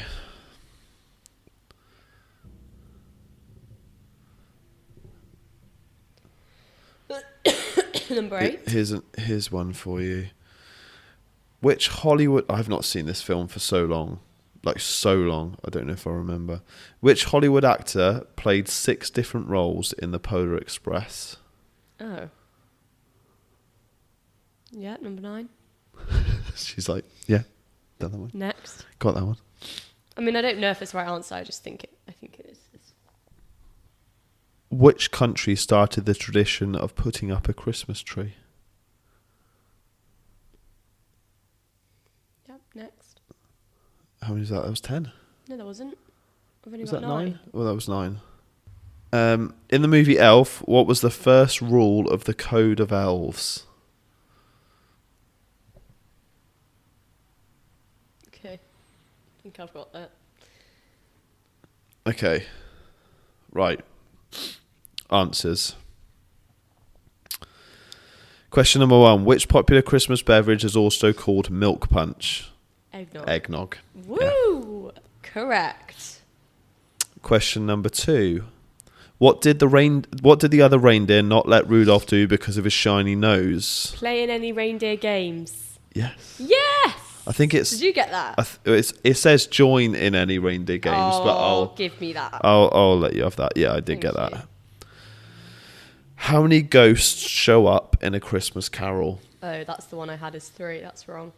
Number 8. Here's one for you. Which Hollywood... I've not seen this film for so long. Like, so long. I don't know if I remember. Which Hollywood actor played 6 different roles in The Polar Express? Oh. Yeah, number 9. She's like, yeah, done that one. Next. Got that one. I mean, I don't know if it's the right answer. I think it is. Which country started the tradition of putting up a Christmas tree? Yep, next. How many was that? That was 10. No, that wasn't. I've only Was got that 9. 9? Well, that was 9. In the movie Elf, what was the first rule of the Code of Elves? Okay. I think I've got that. Okay. Right. Answers. Question number 1. Which popular Christmas beverage is also called milk punch? Eggnog. Eggnog. Woo! Yeah. Correct. Question number 2. What did the other reindeer not let Rudolph do because of his shiny nose? Play in any reindeer games. Yes. Yes! I think it's... Did you get that? It says join in any reindeer games, but I'll... give me that. I'll let you have that. Yeah, I did get that. How many ghosts show up in A Christmas Carol? Oh, that's the one I had as 3. That's wrong.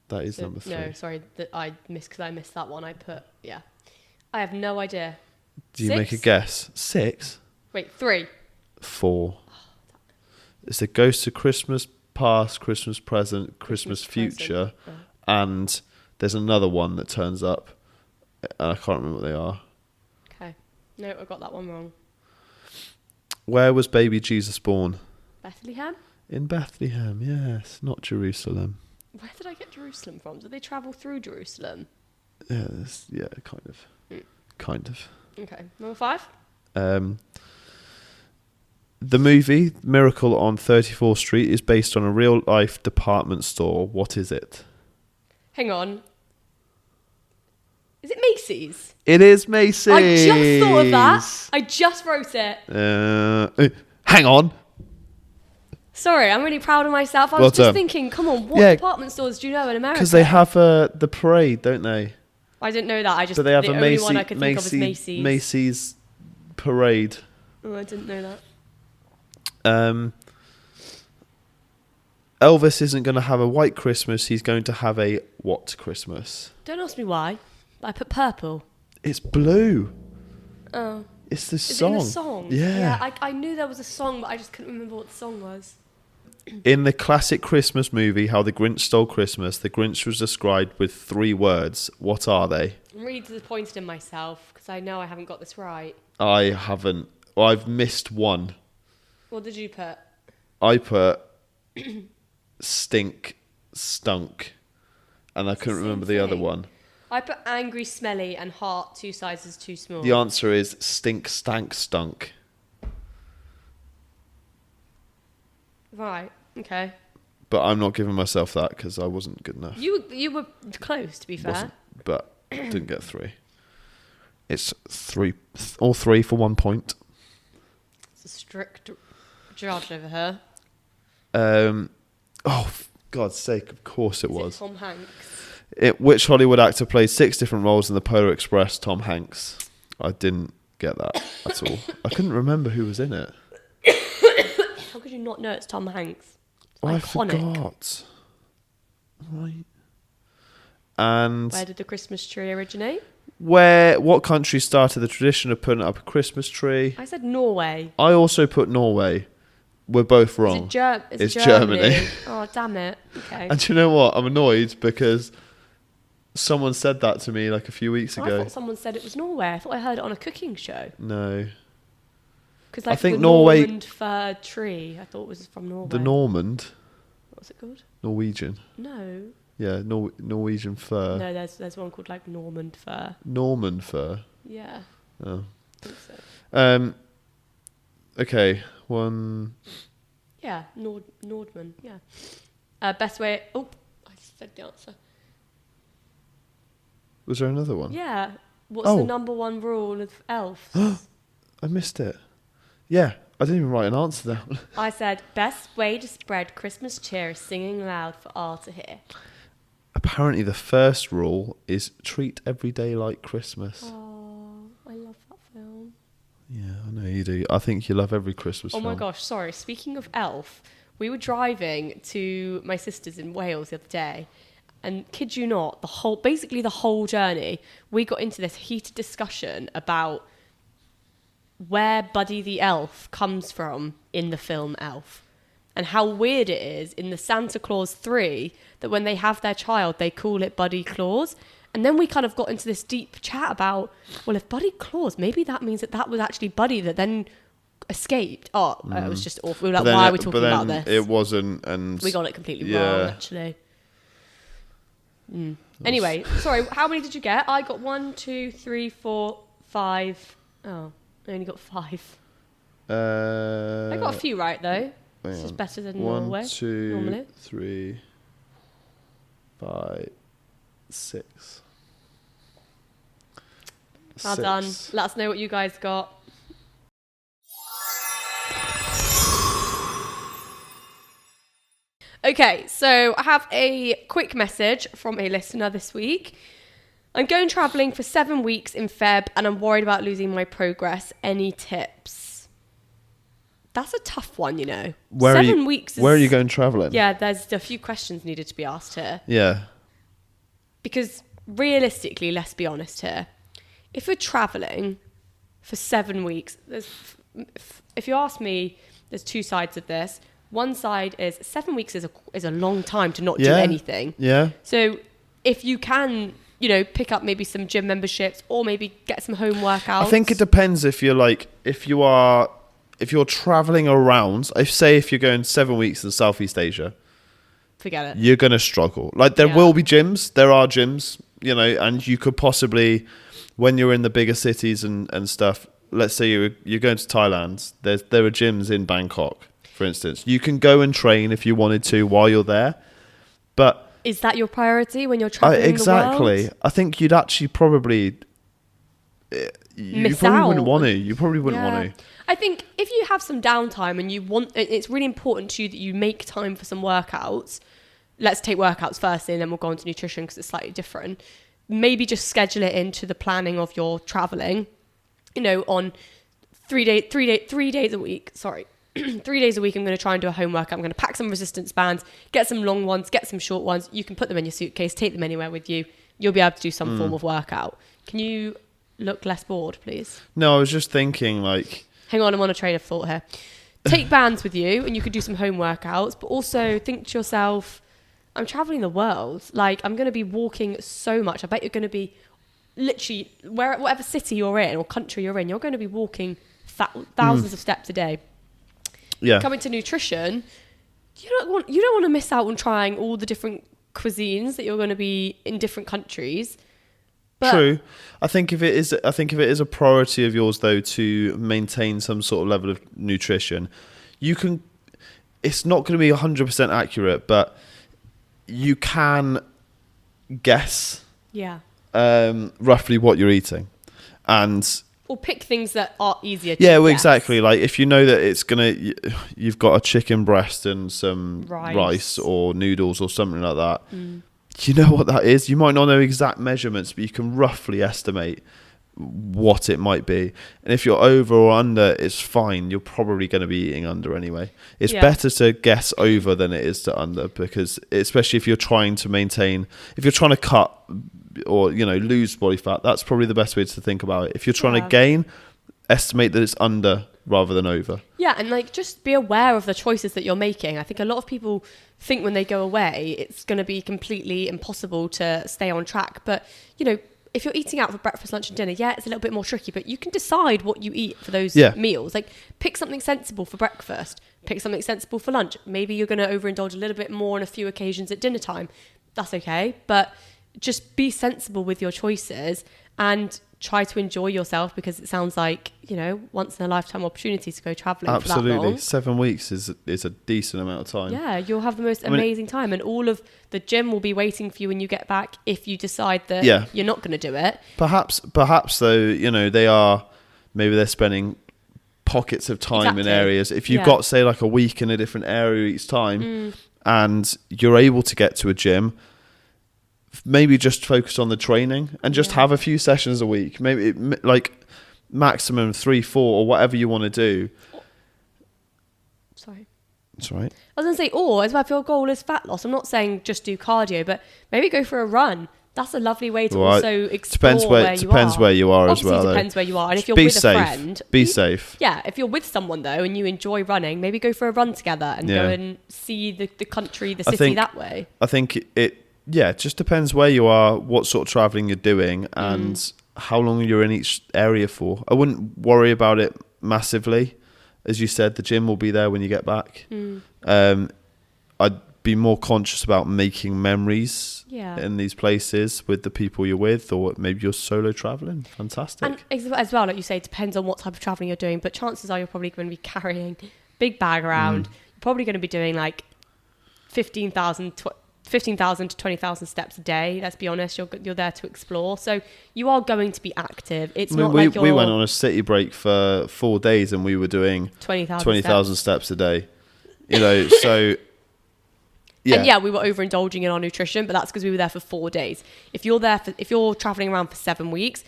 That is number 3. No, sorry, that I missed because I missed that one. I put, yeah. I have no idea. Do you 6? make a guess? 6? Wait, 3. 4. It's the ghosts of Christmas past, Christmas present, Christmas future, and there's another one that turns up, and I can't remember what they are. Okay. No, I got that one wrong. Where was baby Jesus born? Bethlehem? In Bethlehem, yes, not Jerusalem. Where did I get Jerusalem from? Did they travel through Jerusalem? Yeah, kind of. Kind of. Okay. Number 5? The movie Miracle on 34th Street is based on a real-life department store. What is it? Hang on. Is it Macy's? It is Macy's. I just thought of that. I just wrote it. Hang on. Sorry, I'm really proud of myself. I was just thinking, come on, what department stores do you know in America? Because they have the parade, don't they? I didn't know that. But they have the only one I could think of was Macy's. Macy's parade. Oh, I didn't know that. Elvis isn't going to have a white Christmas. He's going to have a what Christmas? Don't ask me why. I put purple. It's blue. Oh. It's the Is song. it in a song? Yeah. I knew there was a song, but I just couldn't remember what the song was. In the classic Christmas movie, How the Grinch Stole Christmas, the Grinch was described with 3 words. What are they? I'm really disappointed in myself because I know I haven't got this right. I haven't. Well, I've missed one. What did you put? I put stink, stunk, and I couldn't remember the other one. I put angry, smelly, and heart 2 sizes too small. The answer is stink, stank, stunk. Right. Okay. But I'm not giving myself that because I wasn't good enough. You were close, to be fair. Wasn't, but didn't get 3. It's 3, all 3 for 1 point. It's a strict judge over here. Oh, for God's sake! Of course it was. Tom Hanks. Which Hollywood actor played 6 different roles in The Polar Express? Tom Hanks. I didn't get that at all. I couldn't remember who was in it. How could you not know it's Tom Hanks? It's I iconic. forgot. Right. And Where did the Christmas tree originate? what country started the tradition of putting up a Christmas tree? I said Norway. I also put Norway. We're both wrong. It's Germany. Oh, damn it. Okay. And do you know what? I'm annoyed because someone said that to me like a few weeks I ago. thought someone said it was Norway. I thought I heard it on a cooking show. No. Because I think the Norway... Normand fir tree, I thought was from Norway. The Normand? What's it called? Norwegian. No. Yeah, Norwegian fir. No, there's one called like Normand fir. Norman fir? Yeah. Oh. I think so. Okay, one... Yeah, Nordman, yeah. Best way... Oh, I said the answer. Was there another one? Yeah. What's the number one rule of elves? I missed it. Yeah, I didn't even write an answer down. I said, best way to spread Christmas cheer is singing loud for all to hear. Apparently the first rule is treat every day like Christmas. Oh, I love that film. Yeah, I know you do. I think you love every Christmas film. Oh my gosh, sorry. Speaking of Elf, we were driving to my sister's in Wales the other day, and kid you not, basically the whole journey, we got into this heated discussion about where Buddy the Elf comes from in the film Elf. And how weird it is in the Santa Claus 3 that when they have their child, they call it Buddy Claus. And then we kind of got into this deep chat about, well, if Buddy Claus, maybe that means that was actually Buddy that then escaped. Oh, it was just awful. We were like, why are we talking about this? It wasn't, and... We got it completely wrong, actually. Anyway, sorry, how many did you get? I got 1, 2, 3, 4, 5. Oh, I only got 5. I got a few right, though. This is better than Norway. 1, 2, normally. 3, 5, 6. Well done. Let us know what you guys got. Okay, so I have a quick message from a listener this week. I'm going travelling for 7 weeks in Feb and I'm worried about losing my progress. Any tips? That's a tough one, you know. Where 7 weeks. Where are you going travelling? Yeah, there's a few questions needed to be asked here. Yeah. Because realistically, let's be honest here. If you're travelling for 7 weeks, if you ask me, there's two sides of this. One side is 7 weeks is a long time to not do anything. Yeah. So if you can, pick up maybe some gym memberships or maybe get some home workouts. I think it depends if you're traveling around. If you're going 7 weeks in Southeast Asia, forget it. You're going to struggle. Like there will be gyms. There are gyms, and you could possibly, when you're in the bigger cities and stuff, let's say you're going to Thailand, there are gyms in Bangkok, for instance. You can go and train if you wanted to while you're there. But is that your priority when you're traveling exactly. the world? I think you'd actually probably miss out. Wouldn't want to. You probably wouldn't want to. I think if you have some downtime and it's really important to you that you make time for some workouts. Let's take workouts first and then we'll go on to nutrition because it's slightly different. Maybe just schedule it into the planning of your traveling, on 3 days a week. Sorry. 3 days a week, I'm going to try and do a home workout. I'm going to pack some resistance bands, get some long ones, get some short ones. You can put them in your suitcase, take them anywhere with you. You'll be able to do some form of workout. Can you look less bored, please? No, I was just thinking hang on, I'm on a train of thought here. Take bands with you and you could do some home workouts, but also think to yourself, I'm traveling the world. I'm going to be walking so much. I bet you're going to be literally, whatever city you're in or country you're in, you're going to be walking thousands of steps a day. Yeah. Coming to nutrition, you don't want to miss out on trying all the different cuisines that you're going to be in different countries. But true. I think if it is a priority of yours though to maintain some sort of level of nutrition, you can. It's not going to be 100% accurate, but you can guess. Yeah. Roughly what you're eating, and. Or pick things that are easier to guess. Well, exactly. Like if you know that you've got a chicken breast and some rice or noodles or something like that. You know what that is. You might not know exact measurements, but you can roughly estimate what it might be. And if you're over or under, it's fine. You're probably going to be eating under anyway. It's better to guess over than it is to under, because especially if you're trying to maintain, if you're trying to cut or, you know, lose body fat, that's probably the best way to think about it. If you're trying to gain, estimate that it's under rather than over. Yeah, and like just be aware of the choices that you're making. I think a lot of people think when they go away, it's going to be completely impossible to stay on track. But, you know, if you're eating out for breakfast, lunch and dinner, it's a little bit more tricky, but you can decide what you eat for those meals. Like, pick something sensible for breakfast, pick something sensible for lunch. Maybe you're going to overindulge a little bit more on a few occasions at dinner time. That's okay. But just be sensible with your choices and try to enjoy yourself, because it sounds like, you know, once in a lifetime opportunity to go traveling for that long. Absolutely. 7 weeks is a decent amount of time. Yeah, you'll have the most amazing time, and all of the gym will be waiting for you when you get back if you decide that you're not going to do it. Perhaps though, you know, maybe they're spending pockets of time in areas. If you've got, say, like a week in a different area each time and you're able to get to a gym, maybe just focus on the training and just have a few sessions a week, maybe like maximum 3-4 or whatever you want to do. Sorry, that's right. I was gonna say, or as well, if your goal is fat loss, I'm not saying just do cardio, but maybe go for a run. That's a lovely way to also explore depends where you are. Obviously, as well, depends where you are, and if you're with a friend, be safe. Yeah, if you're with someone though and you enjoy running, maybe go for a run together and go and see the country, the city that way. I think it just depends where you are, what sort of traveling you're doing, and how long you're in each area for. I wouldn't worry about it massively. As you said, the gym will be there when you get back. I'd be more conscious about making memories in these places with the people you're with, or maybe you're solo traveling. Fantastic. And as well, like you say, it depends on what type of traveling you're doing, but chances are you're probably going to be carrying a big bag around. You're probably going to be doing like 15,000 to 20,000 steps a day. Let's be honest, you're there to explore, so you are going to be active. It's not like we went on a city break for 4 days and we were doing 20,000 steps a day, you know. So and we were overindulging in our nutrition, but that's because we were there for 4 days. If you're traveling around for 7 weeks,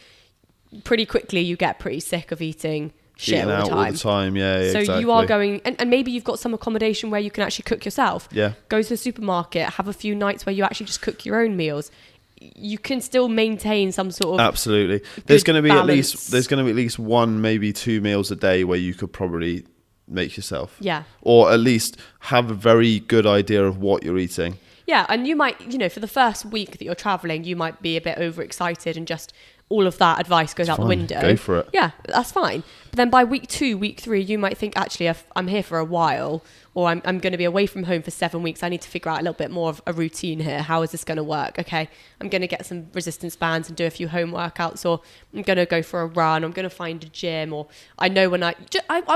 pretty quickly you get pretty sick of eating shit all the time. So exactly. You are going, and maybe you've got some accommodation where you can actually cook yourself. Go to the supermarket, have a few nights where you actually just cook your own meals. You can still maintain some sort of absolutely. There's going to be at least 1, maybe 2 meals a day where you could probably make yourself. Or at least have a very good idea of what you're eating. And you might, you know, for the first week that you're traveling, you might be a bit overexcited and just all of that advice goes out the window. Go for it. Yeah, that's fine. But then by week 2, week 3, you might think, actually, I'm here for a while, or I'm going to be away from home for 7 weeks. I need to figure out a little bit more of a routine here. How is this going to work? Okay, I'm going to get some resistance bands and do a few home workouts, or I'm going to go for a run. I'm going to find a gym, or I know when I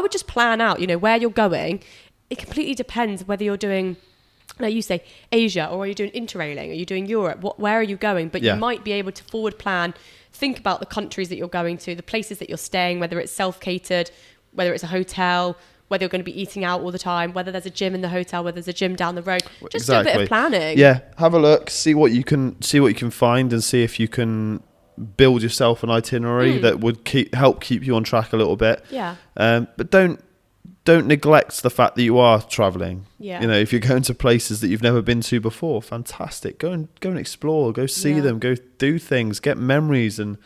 would just plan out, you know, where you're going. It completely depends whether you're doing, like you say, Asia, or are you doing interrailing? Are you doing Europe? Where are you going? But you might be able to forward plan, think about the countries that you're going to, the places that you're staying, whether it's self-catered, whether it's a hotel, whether you're going to be eating out all the time, whether there's a gym in the hotel, whether there's a gym down the road. Just do a bit of planning. Yeah, have a look, see what you can find, and see if you can build yourself an itinerary that would help keep you on track a little bit. But don't neglect the fact that you are traveling. You know, if you're going to places that you've never been to before, fantastic. Go and explore. Go see them. Go do things. Get memories, and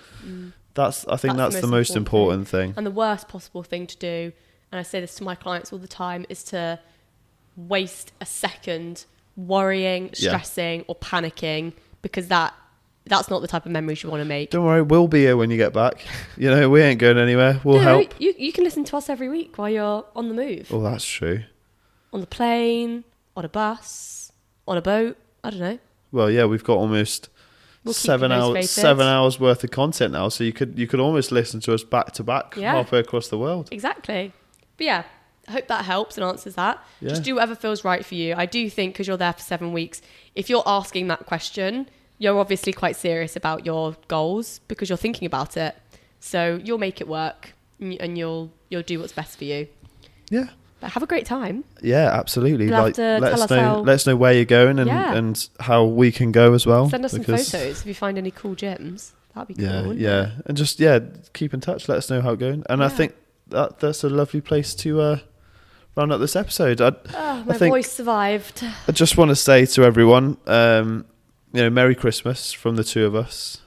I think that's the most important thing. And the worst possible thing to do, and I say this to my clients all the time, is to waste a second worrying, stressing, or panicking, because that's not the type of memories you want to make. Don't worry, we'll be here when you get back. You know, we ain't going anywhere. We'll help. You can listen to us every week while you're on the move. Oh, that's true. On the plane, on a bus, on a boat. I don't know. Well, yeah, we've got almost 7 hours worth of content now, so you could almost listen to us back to back halfway across the world. Exactly. But yeah, I hope that helps and answers that. Just do whatever feels right for you. I do think, because you're there for 7 weeks, if you're asking that question, you're obviously quite serious about your goals, because you're thinking about it. So you'll make it work, and you'll do what's best for you. Yeah. But have a great time. Yeah, absolutely. Let us know where you're going and how we can go as well. Send us some photos if you find any cool gyms. That'd be cool. Yeah. And just, keep in touch. Let us know how it's going. And I think that's a lovely place to round up this episode. My voice survived. I just want to say to everyone, Merry Christmas from the two of us.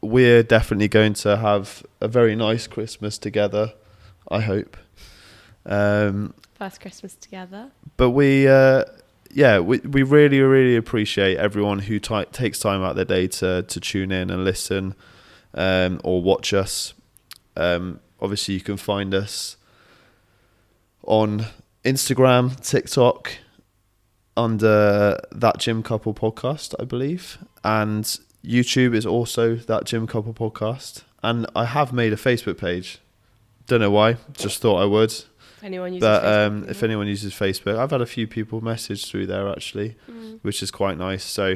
We're definitely going to have a very nice Christmas together, I hope. First Christmas together. But we really, really appreciate everyone who takes time out their day to tune in and listen or watch us. Obviously, you can find us on Instagram, TikTok, under That Gym Couple Podcast, I believe. And YouTube is also That Gym Couple Podcast. And I have made a Facebook page. Don't know why, just thought I would. If anyone uses Facebook. If anyone uses Facebook, I've had a few people message through there actually, which is quite nice. So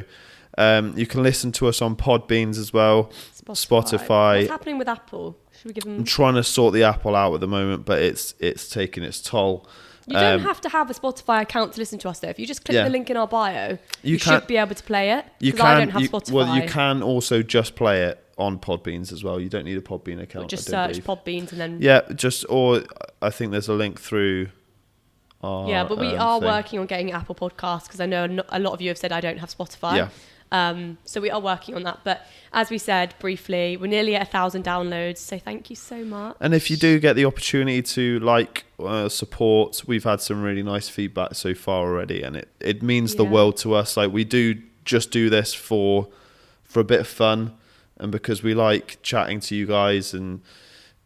you can listen to us on Podbeans as well, Spotify. What's happening with Apple? Should we give them? I'm trying to sort the Apple out at the moment, but it's taking its toll. You don't have to have a Spotify account to listen to us though. If you just click the link in our bio, you should be able to play it. Because I don't have Spotify. Well, you can also just play it on Podbeans as well. You don't need a Podbean account. Or just search Podbeans and then... Yeah, or I think there's a link through our... Yeah, but we are working on getting Apple Podcasts because I know a lot of you have said I don't have Spotify. Yeah. So we are working on that. But as we said briefly, we're nearly at 1,000 downloads. So thank you so much. And if you do get the opportunity to support, we've had some really nice feedback so far already. And it means the world to us. Like we do just do this for a bit of fun. And because we like chatting to you guys and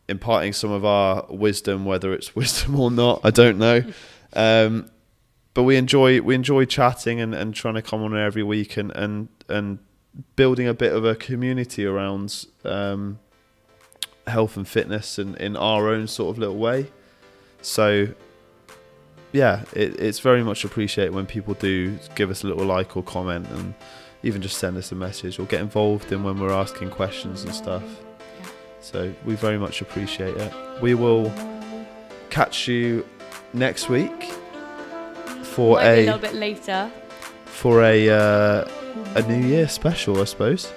imparting some of our wisdom, whether it's wisdom or not, I don't know. But we enjoy chatting and trying to come on every week and building a bit of a community around health and fitness and in our own sort of little way. So yeah, it's very much appreciated when people do give us a little like or comment and even just send us a message or get involved in when we're asking questions and stuff. Yeah. So we very much appreciate it. We will catch you next week for a little bit later for a New Year special, I suppose.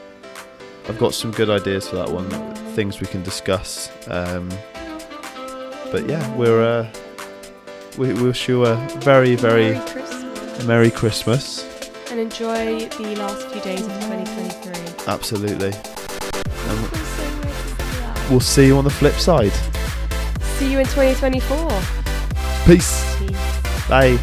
I've got some good ideas for that one, things we can discuss. But yeah, we wish you a very, very Merry Christmas. And enjoy the last few days of 2023. Absolutely. We'll see you on the flip side. See you in 2024. Peace. Bye.